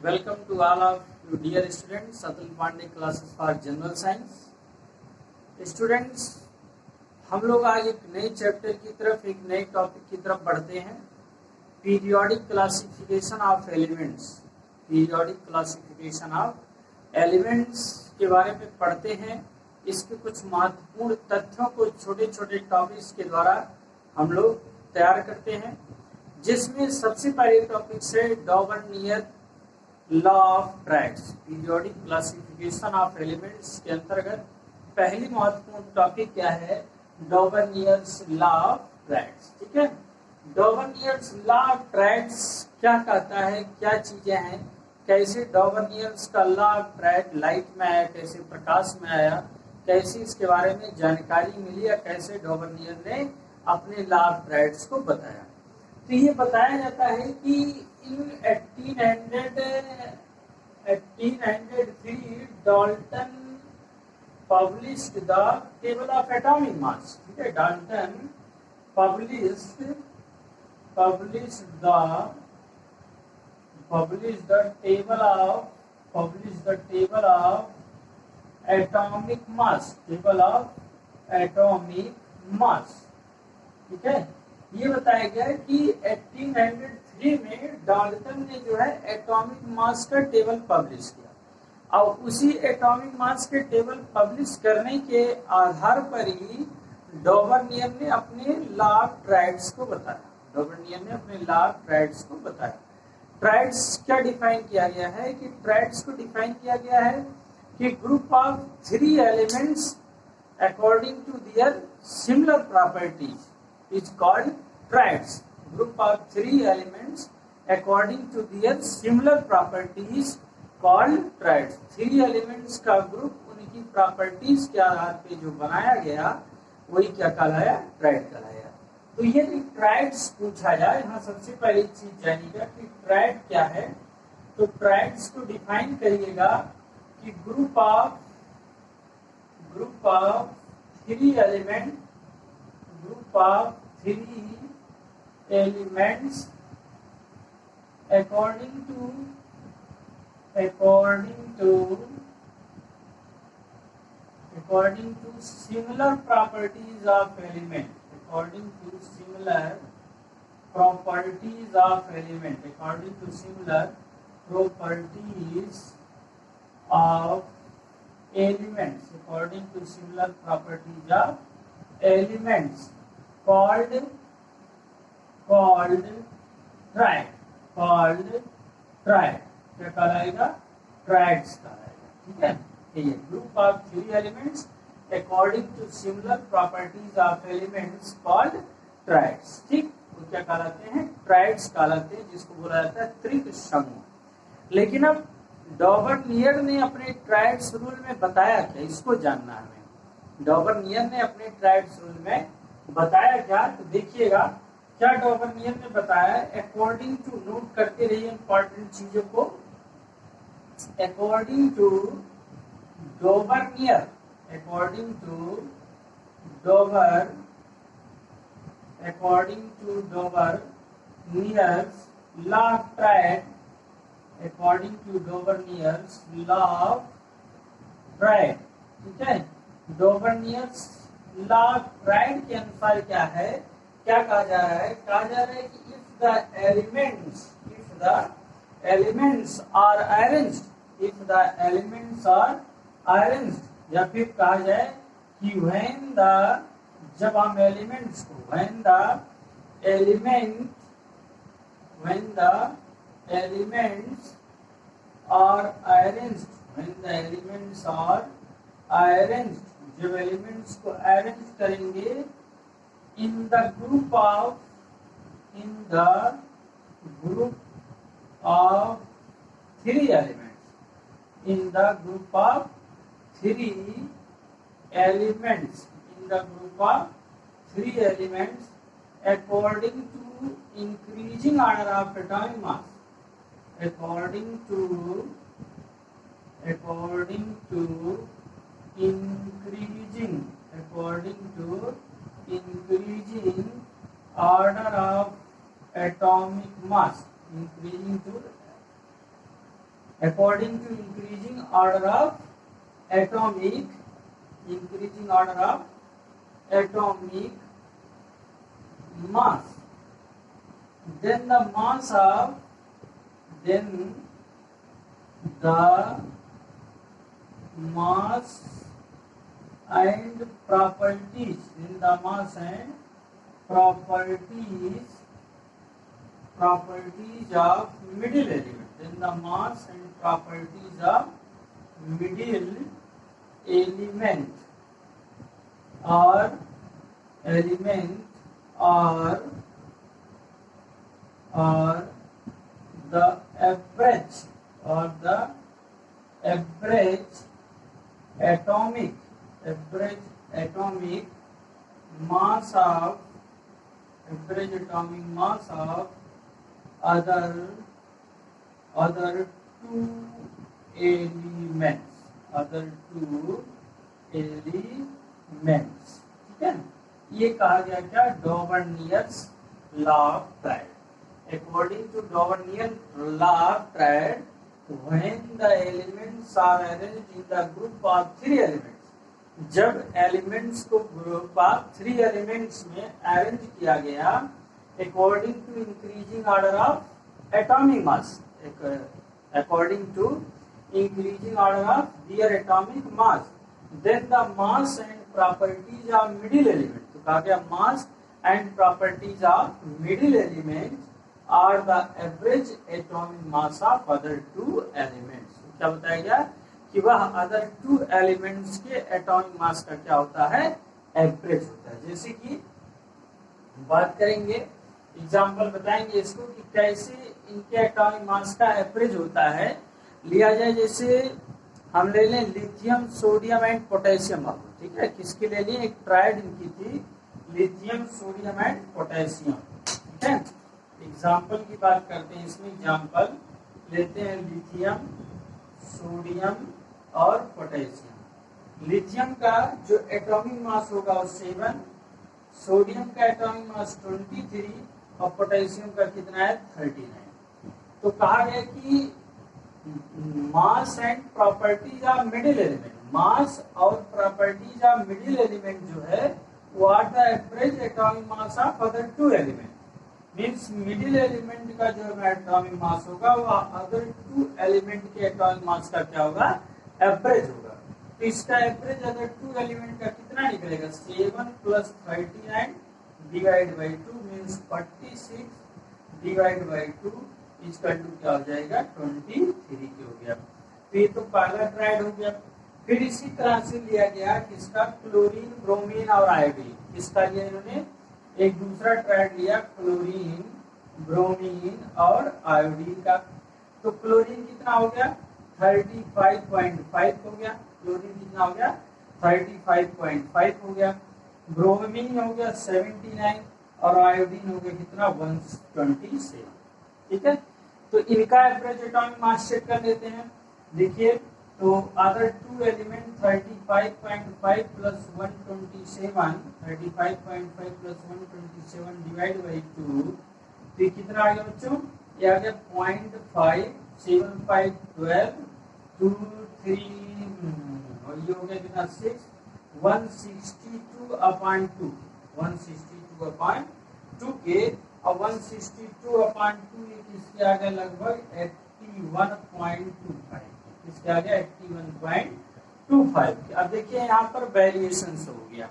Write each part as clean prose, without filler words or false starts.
Welcome to all of you dear students, Atul Pandey classes for General Science. Students, हम लोग आज एक नए चैप्टर की तरफ, एक नए टॉपिक की तरफ बढ़ते हैं। Periodic classification of elements. Periodic classification of elements के बारे में पढ़ते हैं। इसके कुछ महत्वपूर्ण तथ्यों को छोटे छोटे टॉपिक्स के द्वारा हम लोग तैयार करते हैं, जिसमें सबसे पहले टॉपिक है Dobereiner law of triads. Periodic classification of elements के अंतर्गत पहली महत्वपूर्ण टॉपिक क्या है? Dobereiner's law of triads. ठीक है, डॉवर्नियर्स लॉ ऑफ ट्रैड्स क्या कहता है, क्या चीजें हैं, कैसे डॉवर्नियर्स का लॉ ऑफ ट्रैड लाइट में आया, कैसे प्रकाश में आया, कैसे इसके बारे में जानकारी मिली या कैसे डॉवर्नियर ने अपने लॉ ऑफ ट्रैड्स को बताया। तो ये बताया जाता है कि इन 1803 Dalton published the table of atomic mass. ठीक है, Dalton published the table of atomic mass. Table of atomic mass. ठीक है, ये बताया गया है कि 1803 में डाल्टन ने जो है एटॉमिक मास का टेबल पब्लिश किया, और उसी एटॉमिक मास के टेबल पब्लिश करने के आधार पर ही डॉवर्नियर ने अपने लॉ ऑफ ट्रैड्स को बताया। डॉवर्नियर ने अपने लॉ ऑफ ट्रैड्स को बताया। ट्रैड्स क्या डिफाइन किया गया है कि ट्रैड्स को डिफाइन किया गया है कि group of 3 elements according to their similar properties is called triads. Group of 3 elements according to their similar properties called triads. 3 elements का ग्रुप उनकी प्रॉपर्टीज के आधार पे जो बनाया गया वही क्या कहलाया? ट्राइड कहलाया। तो यदि ट्राइड्स पूछा जाए, यहाँ सबसे पहली चीज जानिएगा कि ट्राइड क्या है। तो ट्राइड्स को डिफाइन करिएगा कि group of 3 element, group of 3 elements according to similar properties of element, according to similar properties of element, according to similar properties of elements, according to similar properties of elements called triad, क्या कहलाएगा? Triads कहलाएगा। ठीक है, ये group of 3 elements according to similar properties of elements called triads. ठीक, वो क्या कहलाते हैं? ट्राइड्स कहलाते हैं, जिसको बोला जाता है त्रिक समूह। लेकिन अब डॉवर्नियर ने अपने ट्राइड्स रूल में बताया क्या, इसको जानना है। डॉवर्नियर ने अपने ट्राइड्स रूल में बताया क्या, तो देखिएगा क्या डॉवर्नियर ने बताया। अकॉर्डिंग टू, नोट करते रहिए इंपॉर्टेंट चीजों को। According to Dobereiner, according to Dobereiner's law of triad, according to Dobereiner's law of triad. ठीक है, डॉवर्नियर्स लॉ ऑफ ट्राइड के अनुसार क्या है, क्या कहा जा रहा है? कहा जा रहा है कि if the elements are arranged, if the elements are arranged, या फिर कहा जाए कि व्हेन द, जब हम एलिमेंट्स को, when the elements are arranged, when the elements are arranged, जब एलिमेंट्स को अरेंज करेंगे in the group of 3 elements, in the group of 3 elements, in the group of 3 elements according to increasing order of atomic mass, according to increasing order of atomic mass, increasing to according to increasing order of atomic mass, then the mass and properties of middle element, then the mass and properties of middle element or the average atomic mass of other two elements, ठीक है। ये कहा गया क्या, Dobereiner's law of triad. According to Dobereiner law of triad, when the elements are arranged in the group of 3 elements, जब elements को group of 3 elements में arrange किया गया according to increasing order of atomic mass, according to increasing order of their atomic mass, then the mass and properties of middle element, तो कहा गया mass and properties of middle element are the average atomic mass of other 2 elements। क्या बताया गया कि वह other 2 elements के atomic mass का क्या होता है, एवरेज होता है। जैसे कि बात करेंगे, एग्जाम्पल बताएंगे इसको कि कैसे इनके एटॉमिक मास का एवरेज होता है। लिया जाए जैसे हम ले लें लिथियम, सोडियम एंड पोटेशियम, ठीक है। किसकी ले ली, एक ट्रायड इनकी थी, लिथियम, सोडियम एंड पोटेशियम, ठीक है। एग्जाम्पल की बात करते हैं, इसमें एग्जाम्पल लेते हैं लिथियम, सोडियम और पोटेशियम। लिथियम का जो एटॉमिक मास होगा वो 7, सोडियम का एटॉमिक मास 23 और पोटेशियम का कितना है 39। तो कहा गया कि mass and properties of middle element, mass और प्रॉपर्टीज ऑफ मिडिल एलिमेंट जो है वो are the average atomic mass of other 2 element. Means middle element का जो एटॉमिक मास होगा वो अदर 2 एलिमेंट के एटॉमिक मास का क्या होगा, एवरेज होगा। तो इसका एवरेज अदर 2 एलिमेंट का कितना निकलेगा, 7 + 39 divide by 2 means 46 divide by 2 इसका 2 क्या हो जाएगा 23 के हो गया। तो ये तो पहला ट्रायड हो गया। फिर इसी तरह से लिया गया किसका, क्लोरीन, ब्रोमीन और आयोडीन। किसका लिया इन्होंने, एक दूसरा ट्रायड लिया क्लोरीन, ब्रोमीन और आयोडीन का। तो क्लोरीन कितना हो गया 35.5 हो गया, क्लोरीन कितना हो गया 35.5 हो गया, ब्रोमीन हो गया 79 और आयोडीन हो गया कितना 127, ठीक है। तो इनका एवरेज एटॉमिक मास चेक कर लेते हैं। देखिए तो अदर 2 एलिमेंट 35.5 + 127, 35.5 + 127 डिवाइड बाई 2, तो कितना आ गया बच्चों, ये आ गया 0.5, 75, 12, 2, 3 और ये हो गया कितना 6, 162/2, 162/2 के, और 162/2 ये किसके आ गया लगभग 81.25, किसके आ गया 81.25। अब देखिए यहाँ पर वेरिएशन हो गया,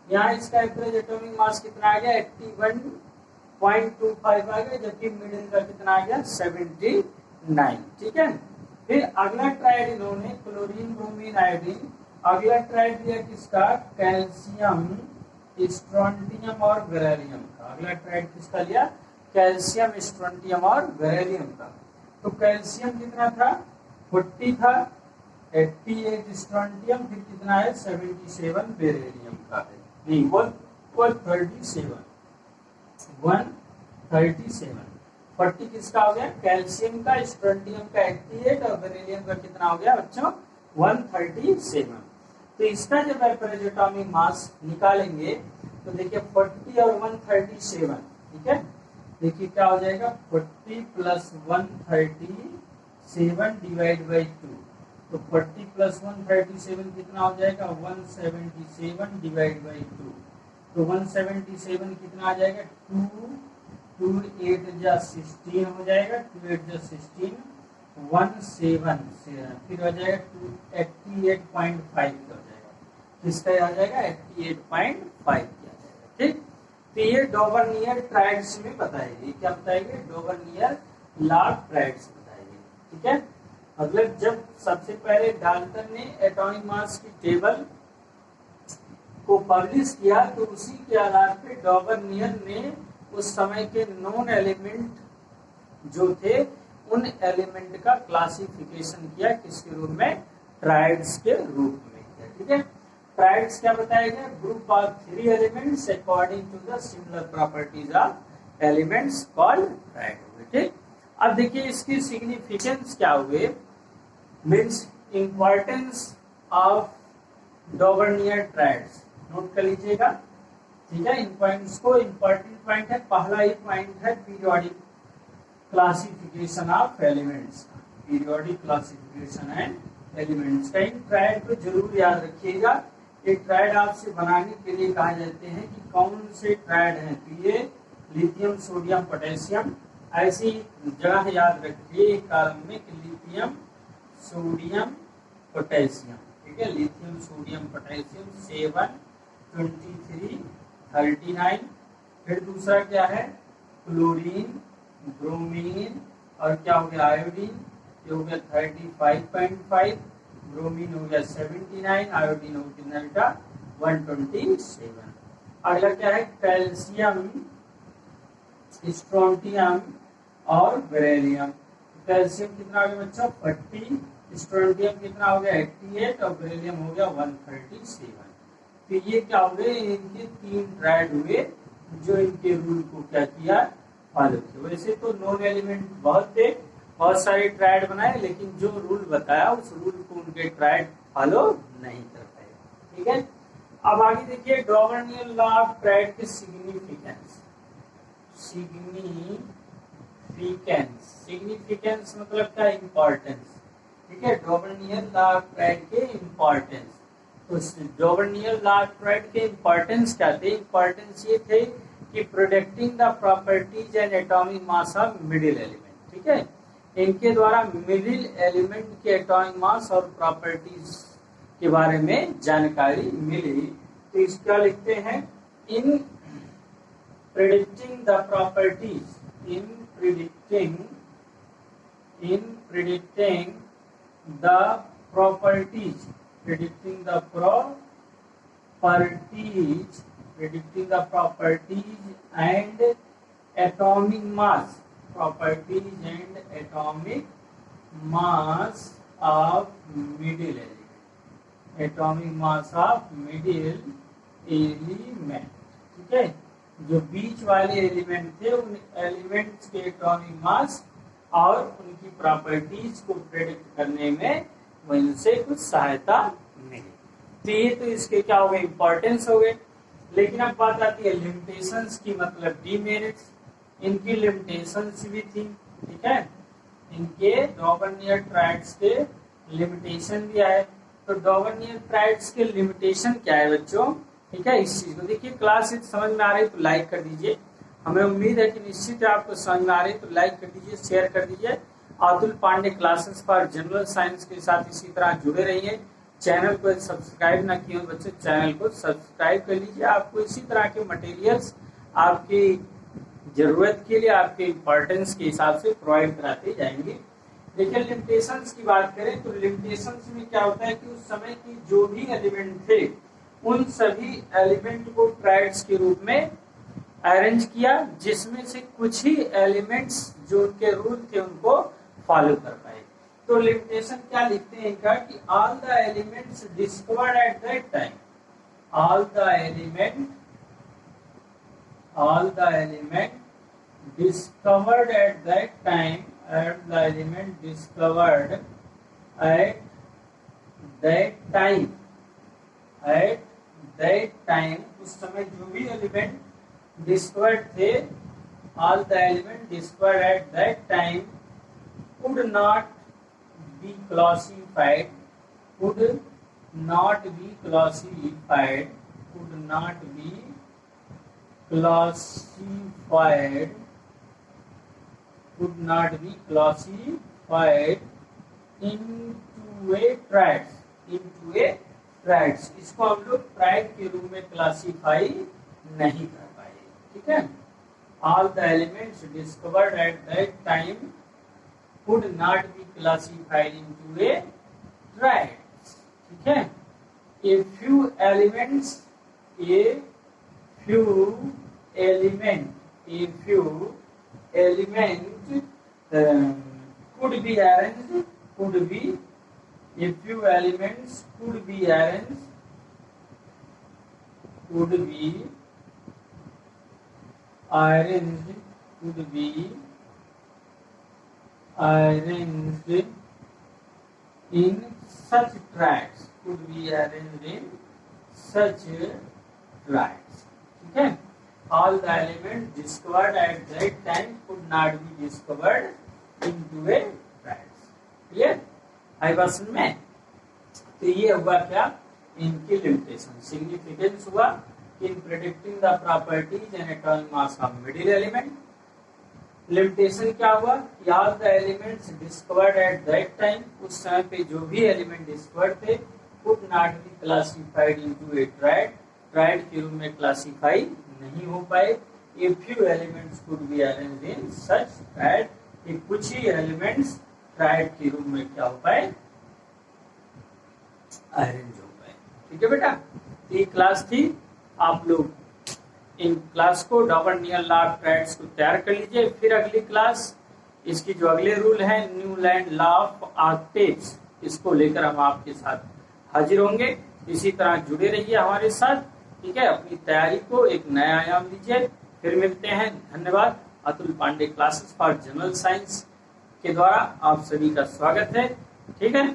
यहाँ इसका एवरेज एटॉमिक मास कितना आ गया 81.25 आ गया, जबकि मिडिल का कितना आ गया 79, ठीक है। फिर अगला ट्रायड इन्होंने क्लोरीन, ब्रोमीन, आयोडीन। अगला ट्रायड दिया किसका, कैल्शियम, स्ट्रोंटियम और बेरिलियम का। अगला ट्रायड किसका लिया, कैल्शियम, स्ट्रोंटियम और बेरिलियम का। तो कैल्शियम कितना था 40 था, 88 स्ट्रोंटियम, फिर कितना है 77 बेरिलियम का है, नहीं 137, 40 किसका हो गया, कैल्शियम का, स्ट्रोंटियम का 88 और बेरिलियम का कितना हो गया बच्चों 137। तो इसका जब एवरेज एटॉमिक मास निकालेंगे तो देखिए 40 और 137, ठीक है। देखिए क्या हो जाएगा 40 + 137 7 डिवाइड बाई 2, तो 40 प्लस 1 37 कितना हो जाएगा 177 डिवाइड बाई 2, तो 177 कितना आ जाएगा 2 8 जा 16 हो जाएगा, 2 8 जा 16 17 से फिर हो जाएगा 288.5 हो जाएगा, किसका आ जाएगा 88.5 किया जाएगा। ठीक, तो ये डॉवर्नियर ट्रायड्स में बताएगी, क्या बताएंगे डॉवर्नियर लॉ ट्रायड्स बताएंगे। ठीक है, मतलब जब सबसे पहले डाल्टन ने एटॉमिक मास की टेबल को पब्लिश किया तो उसी के आधार पे डॉवर्नियर ने उस समय के नॉन एलिमेंट जो थे उन एलिमेंट का क्लासिफिकेशन किया, किसके रूप में ट्रायड्स के रूप में किया। ठीक है, ट्रायड्स क्या बताया गया, group of 3 elements according to the similar properties of elements called triad हुए। ठीक, अब देखिए इसकी सिग्निफिकेंस क्या हुए, means importance of Dobereiner triads, note कर लीजिएगा। ठीक है, इन पॉइंट्स को इंपॉर्टेंट पॉइंट है, पहला ही पॉइंट है periodic classification of elements, periodic classification and elements का। इन ट्रायड को जरूर याद रखिएगा, ये ट्रायड आपसे बनाने के लिए कहा जाते हैं कि कौन से ट्रायड हैं, तो ये लिथियम सोडियम पोटेशियम, ऐसी जगह याद रखिए एक कॉलम में कि लिथियम सोडियम पोटेशियम। ठीक है, लिथियम सोडियम पोटेशियम 7 23 39, फिर दूसरा क्या है क्लोरीन ब्रोमीन और क्या हो गया आयोडीन, ये हो गया 35.5, ब्रोमीन हो गया 79, आयोडीन हो कितना बेटा 127। अगला क्या है कैल्शियम स्ट्रोंटियम और बेरिलियम, कैल्शियम कितना हो गया बच्चा 40, स्ट्रोंटियम कितना हो गया 88 और बेरिलियम हो गया 137। तो ये क्या हो गए, इनके 3 ट्रायड हुए जो इनके रूल को क्या किया फॉलो किया। वैसे तो नॉन एलिमेंट बहुत थे, बहुत सारे ट्रायड बनाए, लेकिन जो रूल बताया उस रूल को उनके ट्रायड फॉलो नहीं कर पाए। ठीक है, अब आगे देखिए डॉवर्नियर लॉ ऑफ ट्रायड के सिग्निफिकेंस। सिग्निफिकेंस मतलब क्या इंपॉर्टेंस। ठीक है, डॉवर्नियर लॉ ऑफ ट्रायड के इंपॉर्टेंस, तो डॉवर्नियर लॉ ऑफ ट्रायड के इंपॉर्टेंस क्या थे, इंपॉर्टेंस ये थे कि protecting the properties and atomic mass of middle element. ठीक है, इनके द्वारा मिडिल एलिमेंट के एटॉमिक मास और प्रॉपर्टीज के बारे में जानकारी मिली। तो इसका लिखते हैं in predicting the properties, in predicting the properties, predicting the properties and atomic mass, properties and atomic mass of middle element, atomic mass of middle element। ठीक है, जो बीच वाले एलिमेंट थे उन एलिमेंट्स के एटॉमिक मास और उनकी प्रॉपर्टीज को प्रेडिक्ट करने में उनसे कुछ सहायता मिली। तो ये तो इसके क्या हो गए इंपॉर्टेंस हो गए, लेकिन अब बात आती है लिमिटेशंस की, मतलब डीमेरिट्स। इनकी लिमिटेशंस भी थी। ठीक है, इनके डॉवर्नियर ट्रायड्स के लिमिटेशन भी आए। तो डॉवर्नियर ट्रायड्स के लिमिटेशन क्या है बच्चों, ठीक है, इस चीज को देखिए। क्लास समझ में आ रही है तो लाइक कर दीजिए, हमें उम्मीद है कि निश्चित आपको समझ में आ रही है तो लाइक कर दीजिए, शेयर कर दीजिए। Atul Pandey classes for general science के साथ इसी तरह जुड़े रहिए। चैनल को सब्सक्राइब ना किए बच्चों, चैनल को सब्सक्राइब कर लीजिए। आपको इसी तरह के मटेरियल्स आपकी जरूरत के लिए, आपके इम्पोर्टेंस के हिसाब से प्रोवाइड कराते जाएंगे। देखिए लिमिटेशंस की बात करें तो लिमिटेशंस में क्या होता है कि उस समय की जो भी एलिमेंट थे उन सभी एलिमेंट को ट्रायड्स के रूप में अरेंज किया, जिसमें से कुछ ही एलिमेंट्स जो उनके रूल थे उनको फॉलो कर पाए। तो लिमिटेशन क्या लिखते हैं इनका कि all the elements discovered at that time, all the element discovered at that time, at the element discovered at that time, उस समय जो भी एलिमेंट डिस्कवर्ड थे, all the element discovered at that time could not be classified, could not be classified, could not be classified, could not be classified into a traits, into a traits। इसको हम लोग tried के रूप में classify नहीं कर पाए, ठीक है। All the elements discovered at that time could not be classified into a traits, ठीक है। A few elements could be arranged, could be a few elements could be arranged, could be arranged, could be arranged in such tracks, could be arranged in such tracks, ठीक है। All the elements discovered at that time could not be discovered into a tracks, clear है बात समझ में। तो ये हुआ क्या, इनकी लिमिटेशन। सिग्निफिकेंस हुआ in predicting the properties and atomic mass of middle element. Limitation क्या हुआ, all the elements discovered at that time, उस समय पे जो भी एलिमेंट डिस्कवर्ड थे could not be classified into a triad, triad के रूप में क्लासिफाई नहीं हो पाए। A few elements could be arranged in such triad, कि कुछ ही एलिमेंट्स ट्राइड के रूप में क्या हो पाए, अरेंज हो पाए, ठीक है बेटा। ये क्लास थी, आप लोग इन क्लास को double near law of triads को तैयार कर लीजिए। फिर अगली क्लास इसकी जो अगले रूल है न्यूलैंड लॉ ऑफ आर्कटेट्स, इसको लेकर हम आपके साथ हाजिर होंगे। इसी तरह जुड़े रहिए हमारे साथ, ठीक है। अपनी तैयारी को एक नया आयाम दीजिए। फिर मिलते हैं, धन्यवाद। Atul Pandey classes for general science के द्वारा आप सभी का स्वागत है, ठीक है।